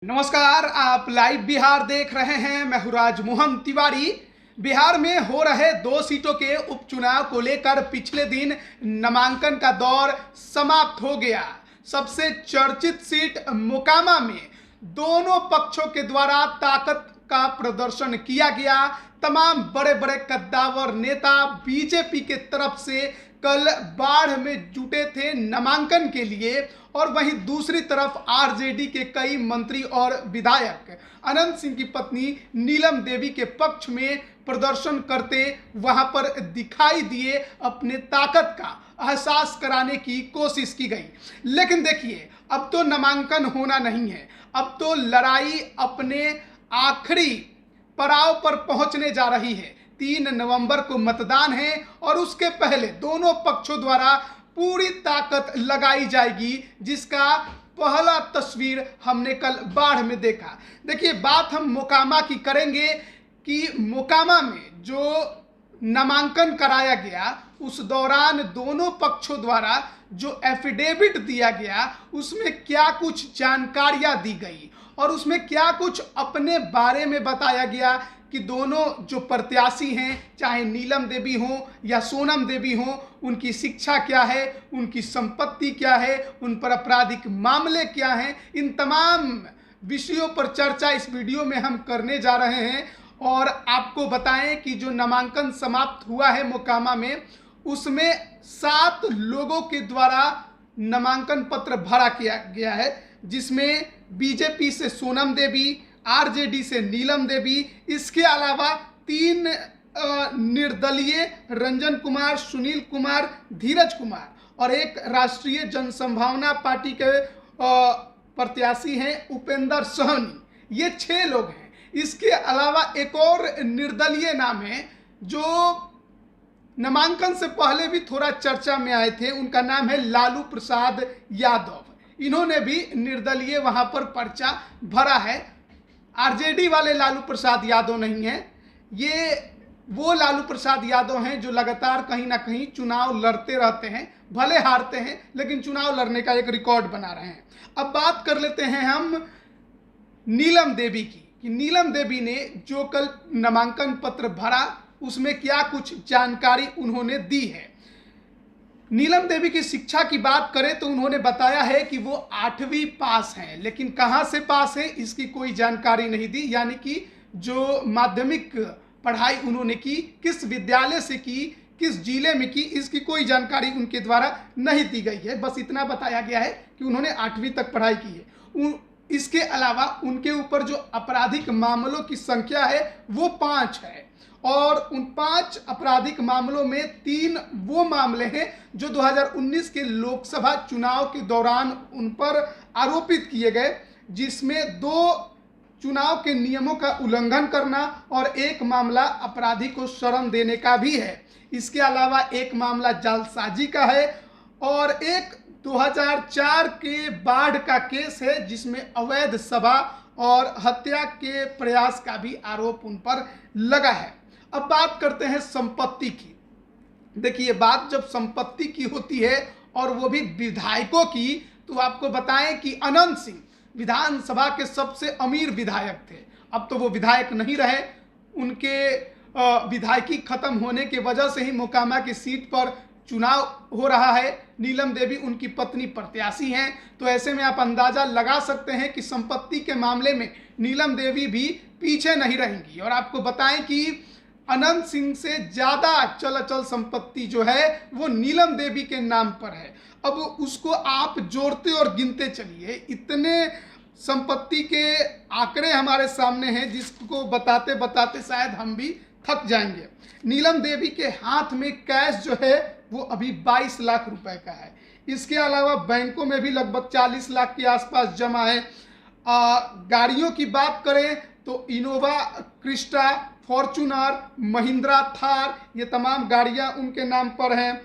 नमस्कार, आप लाइव बिहार देख रहे हैं। मैं हूं राजमोहन तिवारी। बिहार में हो रहे 2 सीटों के उपचुनाव को लेकर पिछले दिन नामांकन का दौर समाप्त हो गया। सबसे चर्चित सीट मोकामा में दोनों पक्षों के द्वारा ताकत का प्रदर्शन किया गया। तमाम बड़े बड़े कद्दावर नेता बीजेपी के तरफ से कल बाढ़ में जुटे थे नामांकन के लिए, और वहीं दूसरी तरफ आरजेडी के कई मंत्री और विधायक अनंत सिंह की पत्नी नीलम देवी के पक्ष में प्रदर्शन करते वहां पर दिखाई दिए। अपने ताकत का एहसास कराने की कोशिश की गई। लेकिन देखिए, अब तो नामांकन होना नहीं है, अब तो लड़ाई अपने आखिरी पड़ाव पर पहुंचने जा रही है। 3 नवंबर को मतदान है और उसके पहले दोनों पक्षों द्वारा पूरी ताकत लगाई जाएगी, जिसका पहला तस्वीर हमने कल बाढ़ में देखा। देखिए, बात हम मोकामा की करेंगे कि मोकामा में जो नामांकन कराया गया उस दौरान दोनों पक्षों द्वारा जो एफिडेविट दिया गया उसमें क्या कुछ जानकारियां दी गई और उसमें क्या कुछ अपने बारे में बताया गया कि दोनों जो प्रत्याशी हैं, चाहे नीलम देवी हो या सोनम देवी हो, उनकी शिक्षा क्या है, उनकी संपत्ति क्या है, उन पर आपराधिक मामले क्या हैं। इन तमाम विषयों पर चर्चा इस वीडियो में हम करने जा रहे हैं। और आपको बताएं कि जो नामांकन समाप्त हुआ है मोकामा में, उसमें 7 लोगों के द्वारा नामांकन पत्र भरा किया गया है, जिसमें बीजेपी से सोनम देवी, आरजेडी से नीलम देवी, इसके अलावा 3 निर्दलीय रंजन कुमार, सुनील कुमार, धीरज कुमार और एक राष्ट्रीय जनसंभावना पार्टी के प्रत्याशी हैं उपेंद्र सहनी। ये 6 लोग हैं। इसके अलावा एक और निर्दलीय नाम है जो नामांकन से पहले भी थोड़ा चर्चा में आए थे। उनका नाम है लालू प्रसाद यादव। इन्होंने भी निर्दलीय वहां पर पर्चा भरा है। आरजेडी वाले लालू प्रसाद यादव नहीं है, ये वो लालू प्रसाद यादव हैं जो लगातार कहीं ना कहीं चुनाव लड़ते रहते हैं, भले हारते हैं लेकिन चुनाव लड़ने का एक रिकॉर्ड बना रहे हैं। अब बात कर लेते हैं हम नीलम देवी की कि नीलम देवी ने जो कल नामांकन पत्र भरा उसमें क्या कुछ जानकारी उन्होंने दी है। नीलम देवी की शिक्षा की बात करें तो उन्होंने बताया है कि वो 8वीं पास हैं, लेकिन कहां से पास है इसकी कोई जानकारी नहीं दी। यानी कि जो माध्यमिक पढ़ाई उन्होंने की, किस विद्यालय से की, किस जिले में की, इसकी कोई जानकारी उनके द्वारा नहीं दी गई है। बस इतना बताया गया है कि उन्होंने 8वीं तक पढ़ाई की है। इसके अलावा उनके ऊपर जो आपराधिक मामलों की संख्या है वो 5 है, और उन 5 आपराधिक मामलों में 3 वो मामले हैं जो 2019 के लोकसभा चुनाव के दौरान उन पर आरोपित किए गए, जिसमें 2 चुनाव के नियमों का उल्लंघन करना और एक मामला अपराधी को शरण देने का भी है। इसके अलावा एक मामला जालसाजी का है और एक 2004 के बाढ़ का केस है, जिसमें अवैध सभा और हत्या के प्रयास का भी आरोप उन पर लगा है। अब बात करते हैं संपत्ति की। देखिए, बात जब संपत्ति की होती है और वो भी विधायकों की, तो आपको बताएं कि अनंत सिंह विधानसभा के सबसे अमीर विधायक थे। अब तो वो विधायक नहीं रहे। उनके विधायकी खत्म होने के वजह से ही मोकामा की सीट पर चुनाव हो रहा है। नीलम देवी उनकी पत्नी प्रत्याशी हैं, तो ऐसे में आप अंदाजा लगा सकते हैं कि संपत्ति के मामले में नीलम देवी भी पीछे नहीं रहेंगी। और आपको बताएं कि अनंत सिंह से ज्यादा चल संपत्ति जो है वो नीलम देवी के नाम पर है। अब उसको आप जोड़ते और गिनते चलिए, इतने संपत्ति के आंकड़े हमारे सामने हैं जिसको बताते बताते शायद हम भी थक जाएंगे। नीलम देवी के हाथ में कैश जो है वो अभी 22 लाख रुपए का है। इसके अलावा बैंकों में भी लगभग 40 लाख के आसपास जमा है। गाड़ियों की बात करें तो Innova Crysta, Fortuner, Mahindra Thar, ये तमाम गाड़ियां उनके नाम पर हैं।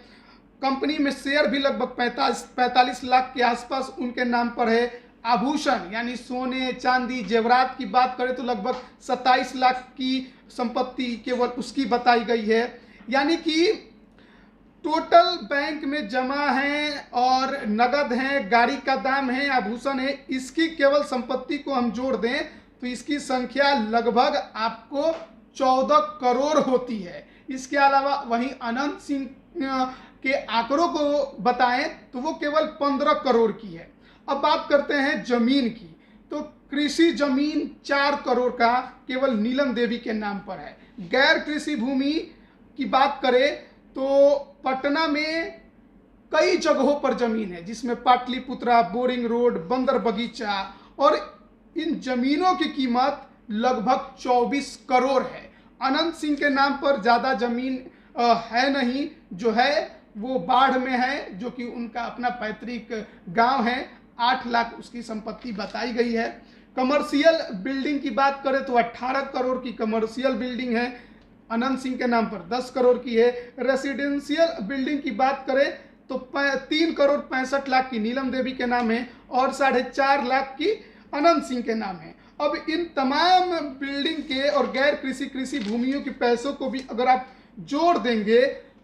कंपनी में शेयर भी लगभग 45 लाख के आसपास उनके नाम पर है। आभूषण यानी सोने चांदी जेवरात की बात करें तो लगभग 27 लाख की संपत्ति केवल उसकी बताई गई है। यानी कि टोटल बैंक में जमा है और नगद है, गाड़ी का दाम है, आभूषण है, इसकी केवल संपत्ति को हम जोड़ दें तो इसकी संख्या लगभग आपको 14 करोड़ होती है। इसके अलावा वहीं अनंत सिंह के आंकड़ों को बताएं तो वो केवल 15 करोड़ की है। अब बात करते हैं जमीन की, तो कृषि जमीन 4 करोड़ का केवल नीलम देवी के नाम पर है। गैर कृषि भूमि की बात करें तो पटना में कई जगहों पर जमीन है, जिसमें पाटलिपुत्रा, बोरिंग रोड, बंदर बगीचा, और इन जमीनों की कीमत लगभग 24 करोड़ है। अनंत सिंह के नाम पर ज़्यादा जमीन है नहीं, जो है वो बाढ़ में है, जो कि उनका अपना पैतृक गांव है। 8 लाख उसकी संपत्ति बताई गई है। कमर्शियल बिल्डिंग की बात करें तो 18 करोड़ की कमर्शियल बिल्डिंग है, अनंत सिंह के नाम पर 10 करोड़ की है। रेसिडेंशियल बिल्डिंग की बात करें तो 3 करोड़ 65 लाख की नीलम देवी के नाम है और 4.5 लाख की अनंत सिंह के नाम है। अब इन तमाम बिल्डिंग के और गैर कृषि भूमियों के पैसों को भी अगर आप जोड़ देंगे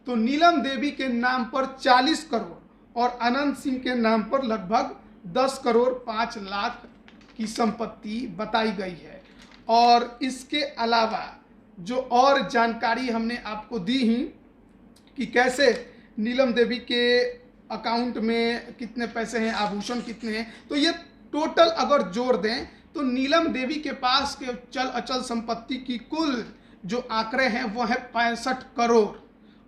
तो नीलम देवी के नाम पर 40 करोड़ और अनंत सिंह के नाम पर लगभग 10 करोड़ 5 लाख की संपत्ति बताई गई है। और इसके अलावा जो और जानकारी हमने आपको दी ही कि कैसे नीलम देवी के अकाउंट में कितने पैसे हैं, आभूषण कितने हैं, तो ये टोटल अगर जोड़ दें तो नीलम देवी के पास के चल अचल संपत्ति की कुल जो आंकड़े हैं वो है 65 करोड़।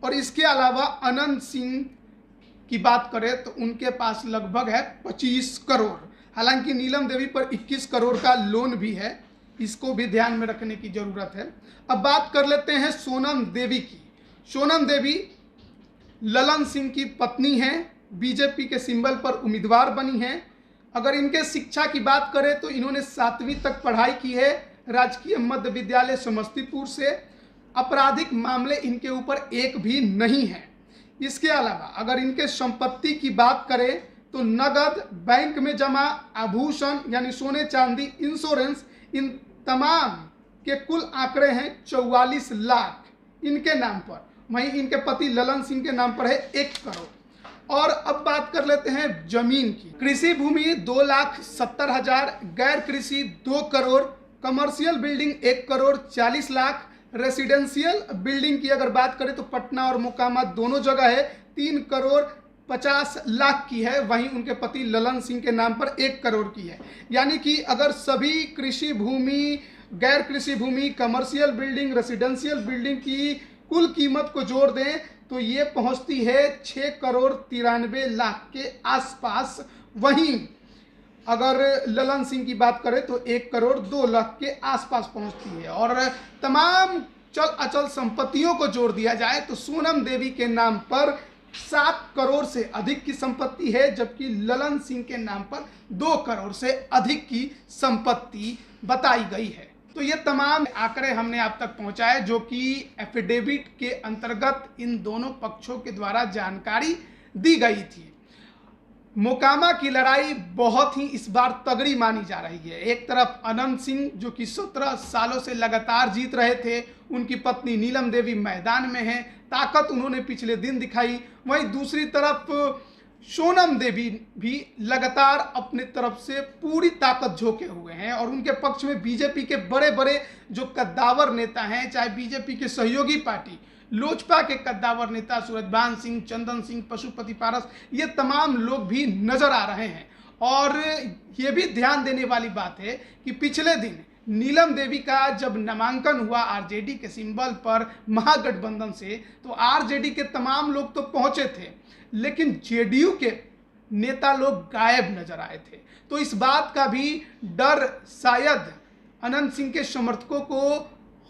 और इसके अलावा अनंत सिंह की बात करें तो उनके पास लगभग है 25 करोड़। हालांकि नीलम देवी पर 21 करोड़ का लोन भी है, इसको भी ध्यान में रखने की जरूरत है। अब बात कर लेते हैं सोनम देवी की। सोनम देवी ललन सिंह की पत्नी हैं, बीजेपी के सिंबल पर उम्मीदवार बनी हैं। अगर इनके शिक्षा की बात करें तो इन्होंने 7वीं तक पढ़ाई की है राजकीय मध्य विद्यालय समस्तीपुर से। आपराधिक मामले इनके ऊपर एक भी नहीं है। इसके अलावा अगर इनके संपत्ति की बात करें तो नगद, बैंक में जमा, आभूषण यानी सोने चांदी, इंश्योरेंस, इन तमाम के कुल आंकड़े हैं 44 लाख इनके नाम पर। वहीं इनके पति ललन सिंह के नाम पर है 1 करोड़। और अब बात कर लेते हैं जमीन की। कृषि भूमि 2,70,000, गैर कृषि 2 crore, commercial building 1 crore 40 lakh, residential building की अगर बात करें तो पटना और मोकामा दोनों जगह है 3 करोड़ 50 लाख की है। वहीं उनके पति ललन सिंह के नाम पर 1 करोड़ की है। यानी कि अगर सभी कृषि भूमि, गैर कृषि भूमि, कमर्शियल बिल्डिंग, रेसिडेंशियल बिल्डिंग की कुल कीमत को जोड़ दें तो ये पहुंचती है 6 करोड़ 93 लाख के आसपास। वहीं अगर ललन सिंह की बात करें तो 1 करोड़ 2 लाख के आसपास पहुंचती है। और तमाम चल अचल संपत्तियों को जोड़ दिया जाए तो सोनम देवी के नाम पर 7 करोड़ से अधिक की संपत्ति है, जबकि ललन सिंह के नाम पर 2 करोड़ से अधिक की संपत्ति बताई गई है। तो ये तमाम आंकड़े हमने आप तक पहुंचाए जो कि एफिडेविट के अंतर्गत इन दोनों पक्षों के द्वारा जानकारी दी गई थी। मोकामा की लड़ाई बहुत ही इस बार तगड़ी मानी जा रही है। एक तरफ अनंत सिंह जो कि 17 सालों से लगातार जीत रहे थे, उनकी पत्नी नीलम देवी मैदान में है, ताकत उन्होंने पिछले दिन दिखाई। वहीं दूसरी तरफ सोनम देवी भी लगातार अपने तरफ से पूरी ताकत झोंके हुए हैं और उनके पक्ष में बीजेपी के बड़े बड़े जो कद्दावर नेता हैं, चाहे बीजेपी के सहयोगी पार्टी लोजपा के कद्दावर नेता सूरजभान सिंह, चंदन सिंह, पशुपति पारस, ये तमाम लोग भी नजर आ रहे हैं। और ये भी ध्यान देने वाली बात है कि पिछले दिन नीलम देवी का जब नामांकन हुआ आरजेडी के सिंबल पर महागठबंधन से, तो आरजेडी के तमाम लोग तो पहुंचे थे, लेकिन जेडीयू के नेता लोग गायब नजर आए थे। तो इस बात का भी डर शायद अनंत सिंह के समर्थकों को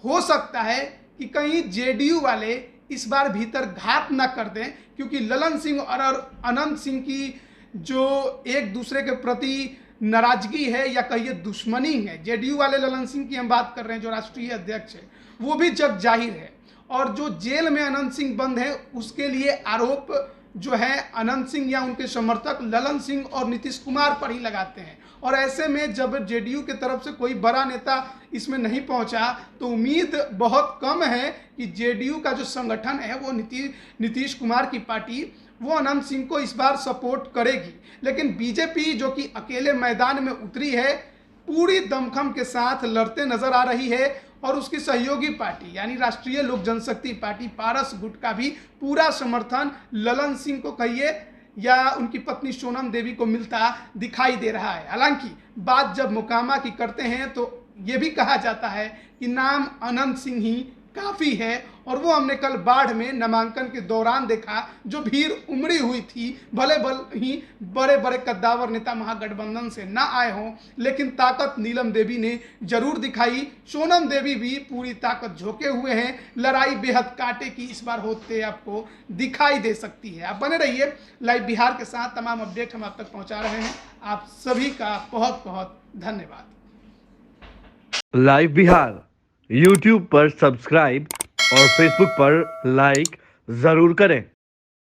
हो सकता है कि कहीं जेडीयू वाले इस बार भीतर घात ना कर दें, क्योंकि ललन सिंह और अनंत सिंह की जो एक दूसरे के प्रति नाराजगी है या कहिए दुश्मनी है, जेडीयू वाले ललन सिंह की हम बात कर रहे हैं जो राष्ट्रीय अध्यक्ष है, वो भी जग जाहिर है। और जो जेल में अनंत सिंह बंद है उसके लिए आरोप जो है अनंत सिंह या उनके समर्थक ललन सिंह और नीतीश कुमार पर ही लगाते हैं। और ऐसे में जब जेडीयू की तरफ से कोई बड़ा नेता इसमें नहीं पहुंचा तो उम्मीद बहुत कम है कि जेडीयू का जो संगठन है वो नीतीश कुमार की पार्टी वो अनंत सिंह को इस बार सपोर्ट करेगी। लेकिन बीजेपी जो कि अकेले मैदान में उतरी है, पूरी दमखम के साथ लड़ते नजर आ रही है और उसकी सहयोगी पार्टी यानी राष्ट्रीय लोक जनशक्ति पार्टी पारस गुट का भी पूरा समर्थन ललन सिंह को कहिए या उनकी पत्नी सोनम देवी को मिलता दिखाई दे रहा है। हालांकि बात जब मोकामा की करते हैं तो ये भी कहा जाता है कि नाम अनंत सिंह ही काफ़ी है और वो हमने कल बाढ़ में नामांकन के दौरान देखा, जो भीड़ उमड़ी हुई थी, भले ही बड़े बड़े कद्दावर नेता महागठबंधन से ना आए हों, लेकिन ताकत नीलम देवी ने जरूर दिखाई। सोनम देवी भी पूरी ताकत झोंके हुए हैं। लड़ाई बेहद कांटे की इस बार होते आपको दिखाई दे सकती है। आप बने रहिए लाइव बिहार के साथ, तमाम अपडेट हम आप तक पहुंचा रहे हैं। आप सभी का बहुत बहुत धन्यवाद। लाइव बिहार YouTube पर सब्सक्राइब और Facebook पर लाइक जरूर करें।